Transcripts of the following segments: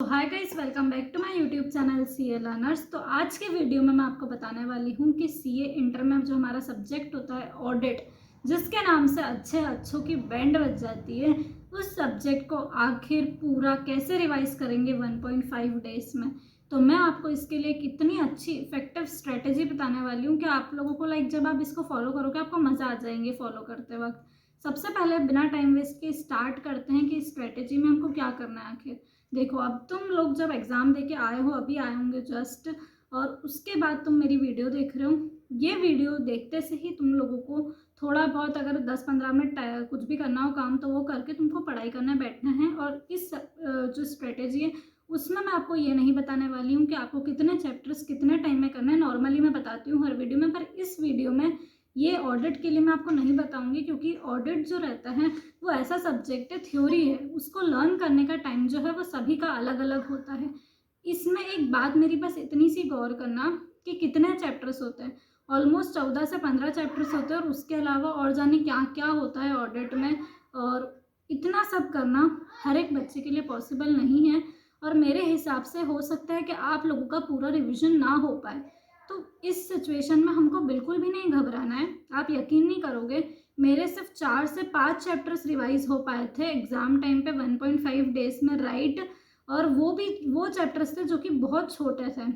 Hi guys, welcome back to my YouTube channel CA learners. तो आज के video में मैं आपको बताने वाली हूँ कि सीए इंटर में जो हमारा सब्जेक्ट होता है ऑडिट, जिसके नाम से अच्छों की बैंड बज जाती है, उस सब्जेक्ट को आखिर पूरा कैसे रिवाइज करेंगे 1.5 डेज में। तो मैं आपको इसके लिए कितनी अच्छी इफेक्टिव स्ट्रेटेजी बताने वाली हूँ कि आप लोगों को जब आप इसको फॉलो करोगे आपको मज़ा आ जाएंगे फॉलो करते वक्त। सबसे पहले बिना टाइम वेस्ट के स्टार्ट करते हैं कि स्ट्रेटेजी में हमको क्या करना है। आखिर देखो, अब तुम लोग जब एग्ज़ाम देके आए हो, अभी आए होंगे जस्ट, और उसके बाद तुम मेरी वीडियो देख रहे हो। ये वीडियो देखते से ही तुम लोगों को थोड़ा बहुत, अगर 10-15 मिनट कुछ भी करना हो काम, तो वो करके तुमको पढ़ाई करने बैठना है। और इस जो स्ट्रेटेजी है उसमें मैं आपको ये नहीं बताने वाली हूँ कि आपको कितने चैप्टर्स कितने टाइम में करना है। नॉर्मली मैं बताती हूँ हर वीडियो में, पर इस वीडियो में ये ऑडिट के लिए मैं आपको नहीं बताऊंगी, क्योंकि ऑडिट जो रहता है वो ऐसा सब्जेक्ट है, थ्योरी है, उसको लर्न करने का टाइम जो है वो सभी का अलग अलग होता है। इसमें एक बात मेरी बस इतनी सी गौर करना कि कितने चैप्टर्स होते हैं। ऑलमोस्ट 14 से 15 चैप्टर्स होते हैं, और उसके अलावा और जाने क्या क्या होता है ऑडिट में। और इतना सब करना हर एक बच्चे के लिए पॉसिबल नहीं है, और मेरे हिसाब से हो सकता है कि आप लोगों का पूरा रिविजन ना हो पाए। तो इस सिचुएशन में हमको बिल्कुल भी नहीं घबराना है। आप यकीन नहीं करोगे, मेरे सिर्फ 4 से 5 चैप्टर्स रिवाइज हो पाए थे एग्ज़ाम टाइम पे 1.5 डेज में, राइट। और वो चैप्टर्स थे जो कि बहुत छोटे थे।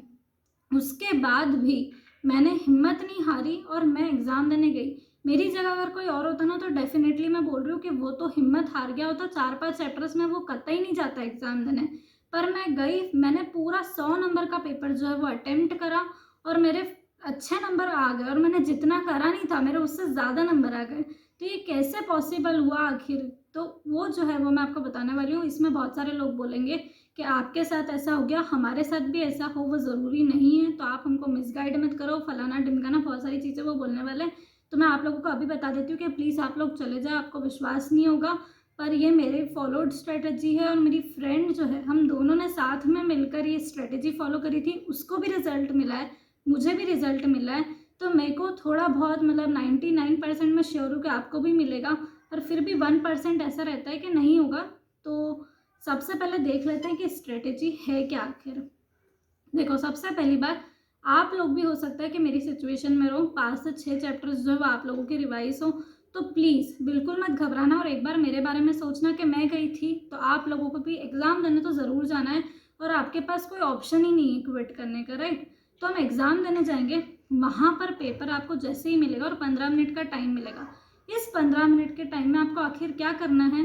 उसके बाद भी मैंने हिम्मत नहीं हारी और मैं एग्ज़ाम देने गई। मेरी जगह अगर कोई और होता ना, तो डेफिनेटली मैं बोल रही हूँ कि वो तो हिम्मत हार गया होता, 4-5 चैप्टर्स में वो कतई नहीं जाता एग्ज़ाम देने। पर मैं गई, मैंने पूरा 100 नंबर का पेपर जो है वो अटेम्प्ट करा, और मेरे अच्छे नंबर आ गए, और मैंने जितना करा नहीं था मेरे उससे ज़्यादा नंबर आ गए। तो ये कैसे पॉसिबल हुआ आखिर, तो वो जो है वो मैं आपको बताने वाली हूँ। इसमें बहुत सारे लोग बोलेंगे कि आपके साथ ऐसा हो गया, हमारे साथ भी ऐसा हो, वो ज़रूरी नहीं है, तो आप हमको मिसगाइड मत करो, फलाना ढिमकाना, बहुत सारी चीज़ें वो बोलने वाले। तो मैं आप लोगों को अभी बता देती हूँ कि प्लीज़ आप लोग चले जाओ, आपको विश्वास नहीं होगा, पर ये मेरे फॉलोड स्ट्रेटजी है। और मेरी फ्रेंड जो है, हम दोनों ने साथ में मिलकर ये स्ट्रेटजी फॉलो करी थी, उसको भी रिजल्ट मिला है, मुझे भी रिजल्ट मिला है। तो मेरे को थोड़ा बहुत 99% में श्योर हूँ कि आपको भी मिलेगा, पर फिर भी 1% ऐसा रहता है कि नहीं होगा। तो सबसे पहले देख लेते हैं कि स्ट्रेटेजी है क्या आखिर। देखो, सबसे पहली बात, आप लोग भी हो सकता है कि मेरी सिचुएशन में रहो, 5 से 6 चैप्टर्स जो है आप लोगों के रिवाइज हो, तो प्लीज़ बिल्कुल मत घबराना, और एक बार मेरे बारे में सोचना कि मैं गई थी, तो आप लोगों को भी एग्ज़ाम देने तो ज़रूर जाना है, और आपके पास कोई ऑप्शन ही नहीं है क्विट करने का, राइट। तो हम एग्ज़ाम देने जाएंगे, वहाँ पर पेपर आपको जैसे ही मिलेगा और 15 मिनट का टाइम मिलेगा। इस 15 मिनट के टाइम में आपको आखिर क्या करना है,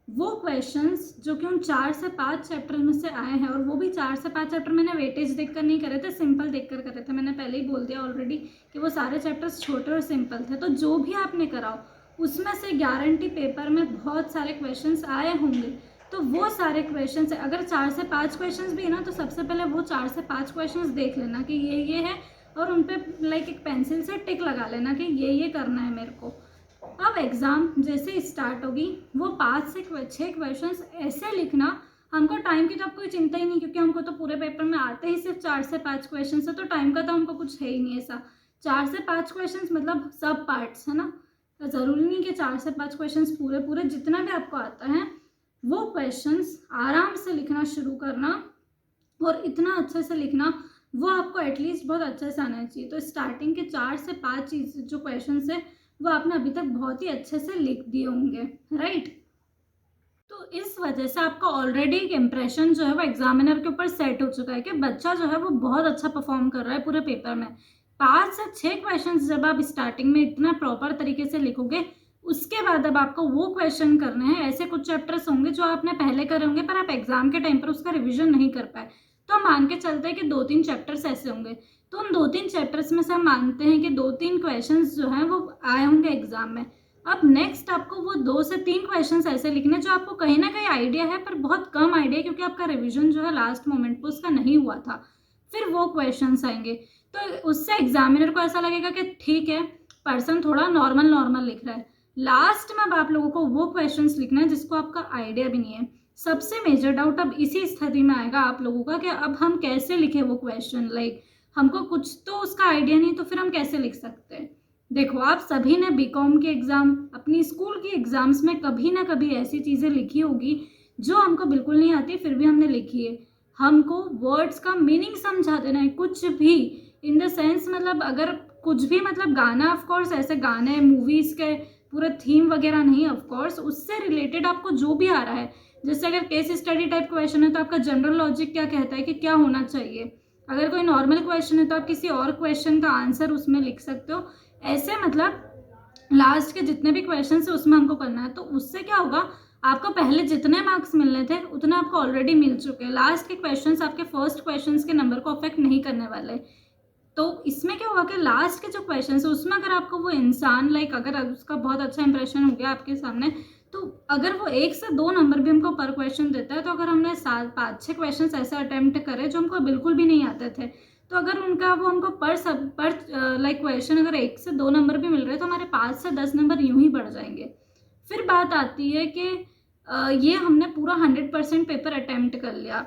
वो क्वेश्चंस जो कि उन 4 से 5 चैप्टर में से आए हैं, और वो भी 4 से 5 चैप्टर मैंने वेटेज देखकर नहीं करे थे, सिंपल देखकर करे थे। मैंने पहले ही बोल दिया ऑलरेडी कि वो सारे चैप्टर्स छोटे और सिंपल थे। तो जो भी आपने कराओ उसमें से गारंटी पेपर में बहुत सारे क्वेश्चंस आए होंगे। तो वो सारे क्वेश्चंस, अगर 4 से 5 क्वेश्चंस भी है ना, तो सबसे पहले वो 4 से 5 क्वेश्चंस देख लेना कि ये है, और उन पर एक पेंसिल से टिक लगा लेना कि ये करना है मेरे को। अब एग्ज़ाम जैसे स्टार्ट होगी, वो 5 से 6 क्वेश्चंस ऐसे लिखना, हमको टाइम की तो अब कोई चिंता ही नहीं, क्योंकि हमको तो पूरे पेपर में आते ही सिर्फ 4 से 5 क्वेश्चन है, तो टाइम का तो हमको कुछ है ही नहीं ऐसा। 4 से 5 क्वेश्चन मतलब सब पार्ट्स है ना, तो ज़रूरी नहीं कि 4 से 5 क्वेश्चन पूरे जितना भी आपको आता है वो क्वेश्चंस आराम से लिखना शुरू करना, और इतना अच्छे से लिखना, वो आपको एटलीस्ट बहुत अच्छे से आना चाहिए। तो स्टार्टिंग के 4 से 5 चीज़ जो क्वेश्चन है वो आपने अभी तक बहुत ही अच्छे से लिख दिए होंगे, राइट। तो इस वजह से आपका ऑलरेडी एक इम्प्रेशन जो है वो एग्जामिनर के ऊपर सेट हो चुका है कि बच्चा जो है वो बहुत अच्छा परफॉर्म कर रहा है पूरे पेपर में। 5 से 6 क्वेश्चंस जब आप स्टार्टिंग में इतना प्रॉपर तरीके से लिखोगे, उसके बाद अब आपको वो क्वेश्चन करने हैं। ऐसे कुछ चैप्टर्स होंगे जो आपने पहले करे होंगे, पर आप एग्जाम के टाइम पर उसका रिविजन नहीं कर पाए, तो हम मान के चलते हैं कि 2-3 चैप्टर्स ऐसे होंगे। तो उन 2-3 चैप्टर्स में से हम मानते हैं कि 2-3 क्वेश्चंस जो हैं वो आए होंगे एग्जाम में। अब नेक्स्ट आपको वो 2 से 3 क्वेश्चंस ऐसे लिखने जो आपको कहीं ना कहीं आइडिया है, पर बहुत कम आइडिया, क्योंकि आपका रिवीजन जो है लास्ट मोमेंट पे उसका नहीं हुआ था। फिर वो क्वेश्चंस आएंगे, तो उससे एग्जामिनर को ऐसा लगेगा कि ठीक है, पर्सन थोड़ा नॉर्मल लिख रहा है। लास्ट में अब आप लोगों को वो क्वेश्चंस लिखना है जिसको आपका आइडिया भी नहीं है। सबसे मेजर डाउट अब इसी स्थिति में आएगा आप लोगों का कि अब हम कैसे लिखे वो क्वेश्चन, हमको कुछ तो उसका आइडिया नहीं, तो फिर हम कैसे लिख सकते हैं। देखो, आप सभी ने बीकॉम के एग्ज़ाम, अपनी स्कूल की एग्ज़ाम्स में कभी ना कभी ऐसी चीज़ें लिखी होगी जो हमको बिल्कुल नहीं आती, फिर भी हमने लिखी है। हमको वर्ड्स का मीनिंग समझा देना है, कुछ भी इन द सेंस, मतलब अगर कुछ भी, मतलब गाना, ऑफ कोर्स ऐसे गाने मूवीज़ के पूरे थीम वगैरह नहीं, ऑफ कोर्स उससे रिलेटेड आपको जो भी आ रहा है, जैसे अगर केस स्टडी टाइप क्वेश्चन है तो आपका जनरल लॉजिक क्या कहता है कि क्या होना चाहिए, अगर कोई नॉर्मल क्वेश्चन है तो आप किसी और क्वेश्चन का आंसर उसमें लिख सकते हो। ऐसे मतलब लास्ट के जितने भी क्वेश्चन है उसमें हमको करना है। तो उससे क्या होगा, आपको पहले जितने मार्क्स मिलने थे उतना आपको ऑलरेडी मिल चुके हैं। लास्ट के क्वेश्चंस आपके फर्स्ट क्वेश्चंस के नंबर को अफेक्ट नहीं करने वाले। तो इसमें क्या होगा कि लास्ट के जो क्वेश्चन है उसमें अगर आपको वो इंसान अगर उसका बहुत अच्छा इंप्रेशन हो गया आपके सामने, तो अगर वो 1 से 2 नंबर भी हमको पर क्वेश्चन देता है, तो अगर हमने 5-6 क्वेश्चन ऐसे अटेम्प्ट करे जो हमको बिल्कुल भी नहीं आते थे, तो अगर उनका वो हमको पर क्वेश्चन अगर 1 से 2 नंबर भी मिल रहे हैं तो हमारे 5 से 10 नंबर यूं ही बढ़ जाएंगे। फिर बात आती है कि ये हमने पूरा 100% पेपर अटेम्प्ट कर लिया,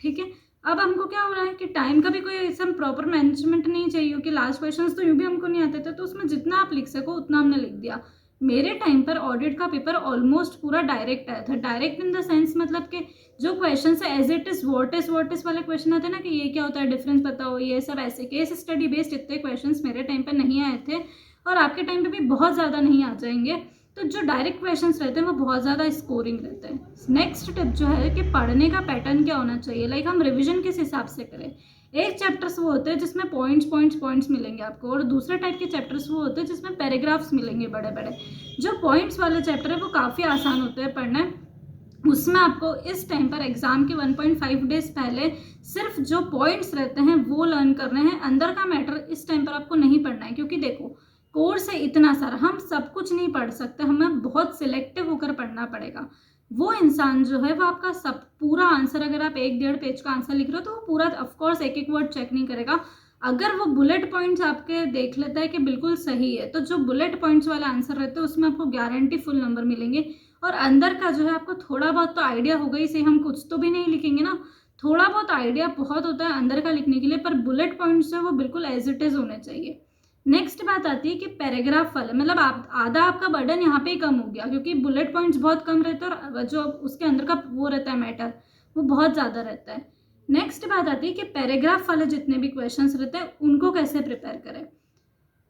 ठीक है। अब हमको क्या हो रहा है कि टाइम का भी कोई ऐसा प्रॉपर मैनेजमेंट नहीं चाहिए कि लास्ट क्वेश्चंस तो यूं भी हमको नहीं आते थे, तो उसमें जितना आप लिख सको उतना हमने लिख दिया। मेरे टाइम पर ऑडिट का पेपर ऑलमोस्ट पूरा डायरेक्ट आया था। डायरेक्ट इन द सेंस मतलब कि जो क्वेश्चन है as it is what is वाले क्वेश्चन आते हैं ना, कि ये क्या होता है, डिफरेंस बताओ, ये सब ऐसे केस स्टडी बेस्ड इतने क्वेश्चन मेरे टाइम पर नहीं आए थे, और आपके टाइम पर भी बहुत ज़्यादा नहीं आ जाएंगे। तो जो डायरेक्ट क्वेश्चंस रहते हैं वो बहुत ज़्यादा स्कोरिंग रहते हैं। नेक्स्ट टिप जो है कि पढ़ने का पैटर्न क्या होना चाहिए, हम रिवीजन किस हिसाब से करें। एक चैप्टर्स वो होते हैं जिसमें पॉइंट्स मिलेंगे आपको, और दूसरे टाइप के चैप्टर्स वो होते हैं जिसमें पैराग्राफ्स मिलेंगे बड़े बड़े। जो पॉइंट्स वाले चैप्टर है वो काफ़ी आसान होते हैं पढ़ना। उसमें आपको इस टाइम पर एग्जाम के 1.5 डेज पहले सिर्फ जो पॉइंट्स रहते हैं वो लर्न करने हैं। अंदर का मैटर इस टाइम पर आपको नहीं पढ़ना है, क्योंकि देखो कोर्स है इतना सारा, हम सब कुछ नहीं पढ़ सकते, हमें बहुत सिलेक्टिव होकर पढ़ना पड़ेगा। वो इंसान जो है वो आपका सब पूरा आंसर, अगर आप 1-1.5 पेज का आंसर लिख रहे हो तो वो पूरा ऑफकोर्स एक वर्ड चेक नहीं करेगा। अगर वो बुलेट पॉइंट्स आपके देख लेता है कि बिल्कुल सही है, तो जो बुलेट पॉइंट्स वाला आंसर रहता है उसमें आपको गारंटी फुल नंबर मिलेंगे। और अंदर का जो है आपको थोड़ा बहुत तो आइडिया होगा ही, से हम कुछ तो भी नहीं लिखेंगे ना, थोड़ा बहुत आइडिया बहुत होता है अंदर का लिखने के लिए, पर बुलेट पॉइंट्स जो है वो बिल्कुल एज इट इज होने चाहिए। नेक्स्ट बात आती है कि पैराग्राफ वाला, मतलब आधा आपका बर्डन यहाँ पे ही कम हो गया, क्योंकि बुलेट पॉइंट्स बहुत कम रहते हैं और जो उसके अंदर का वो रहता है मैटर वो बहुत ज़्यादा रहता है। नेक्स्ट बात आती है कि पैराग्राफ वाले जितने भी क्वेश्चंस रहते हैं उनको कैसे प्रिपेयर करें।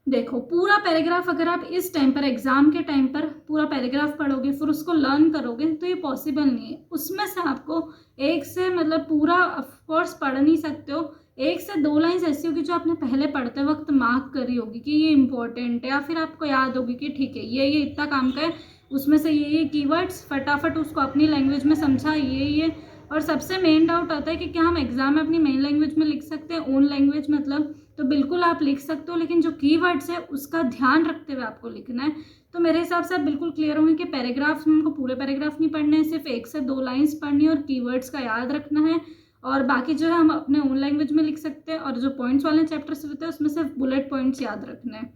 देखो पूरा पैराग्राफ अगर आप इस टाइम पर एग्जाम के टाइम पर पूरा पैराग्राफ पढ़ोगे फिर उसको लर्न करोगे तो ये पॉसिबल नहीं है। उसमें से आपको एक से मतलब पूरा ऑफकोर्स पढ़ नहीं सकते हो, 1 से 2 लाइन्स ऐसी होगी जो आपने पहले पढ़ते वक्त मार्क करी होगी कि ये इंपॉर्टेंट है, या फिर आपको याद होगी कि ठीक है ये इतना काम का है, उसमें से ये कीवर्ड्स फटाफट उसको अपनी लैंग्वेज में समझा ये। और सबसे मेन डाउट आता है कि क्या हम एग्जाम में अपनी मेन लैंग्वेज में लिख सकते हैं, ओन लैंग्वेज मतलब, तो बिल्कुल आप लिख सकते हो, लेकिन जो कीवर्ड्स है उसका ध्यान रखते हुए आपको लिखना है। तो मेरे हिसाब से आप बिल्कुल क्लियर होंगे कि पैराग्राफ्स में हमको पूरे पैराग्राफ नहीं पढ़ने हैं, सिर्फ 1 से 2 लाइन्स पढ़नी है और कीवर्ड्स का याद रखना है, और बाकी जो है हम अपने ओन लैंग्वेज में लिख सकते हैं। और जो पॉइंट्स वाले चैप्टर्स रहते हैं उसमें सिर्फ बुलेट पॉइंट्स याद रखने हैं।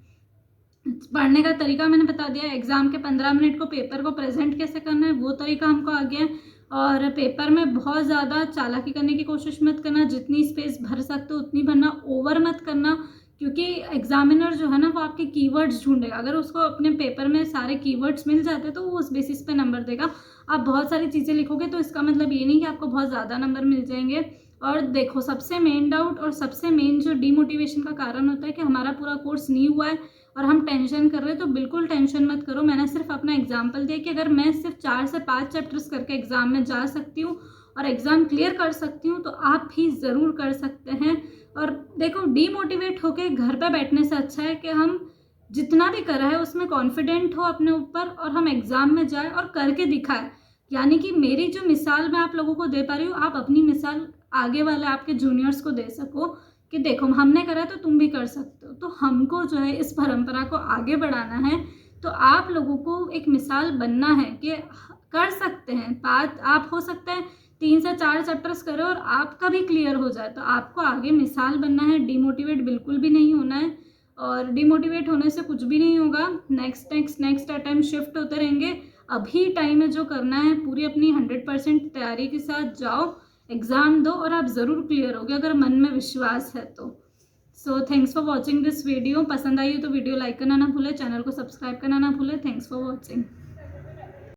पढ़ने का तरीका मैंने बता दिया, एग्जाम के 15 मिनट को पेपर को प्रेजेंट कैसे करना है वो तरीका हमको आ गया है। और पेपर में बहुत ज़्यादा चालाकी करने की कोशिश मत करना, जितनी स्पेस भर सकते हो उतनी भरना, ओवर मत करना, क्योंकि एग्जामिनर जो है ना वो आपके कीवर्ड्स ढूंढेगा। अगर उसको अपने पेपर में सारे कीवर्ड्स मिल जाते तो वो उस बेसिस पे नंबर देगा। आप बहुत सारी चीज़ें लिखोगे तो इसका मतलब ये नहीं कि आपको बहुत ज़्यादा नंबर मिल जाएंगे। और देखो सबसे मेन डाउट और सबसे मेन जो डीमोटिवेशन का कारण होता है कि हमारा पूरा कोर्स नहीं हुआ है और हम टेंशन कर रहे हैं, तो बिल्कुल टेंशन मत करो। मैंने सिर्फ अपना एग्जाम्पल दिया कि अगर मैं सिर्फ 4 से 5 चैप्टर्स करके एग्जाम में जा सकती हूँ और एग्ज़ाम क्लियर कर सकती हूँ, तो आप भी ज़रूर कर सकते हैं। और देखो डीमोटिवेट होकर घर पे बैठने से अच्छा है कि हम जितना भी करा है उसमें कॉन्फिडेंट हो अपने ऊपर और हम एग्ज़ाम में जाए और करके दिखाए। यानी कि मेरी जो मिसाल मैं आप लोगों को दे पा रही हूँ, आप अपनी मिसाल आगे वाले आपके जूनियर्स को दे सको कि देखो हमने करा तो तुम भी कर सकते हो। तो हमको जो है इस परंपरा को आगे बढ़ाना है, तो आप लोगों को एक मिसाल बनना है कि कर सकते हैं। बात आप हो सकता है 3 से 4 चैप्टर्स करें और आपका भी क्लियर हो जाए, तो आपको आगे मिसाल बनना है। डीमोटिवेट बिल्कुल भी नहीं होना है, और डीमोटिवेट होने से कुछ भी नहीं होगा। नेक्स्ट अटेम्प्ट शिफ्ट होते रहेंगे। अभी टाइम है जो करना है, पूरी अपनी 100% तैयारी के साथ जाओ, एग्ज़ाम दो और आप ज़रूर क्लियर होगे अगर मन में विश्वास है तो। So thanks for watching this video. पसंद आई हो तो वीडियो लाइक करना ना भूले, चैनल को सब्सक्राइब करना ना भूले। Thanks for watching.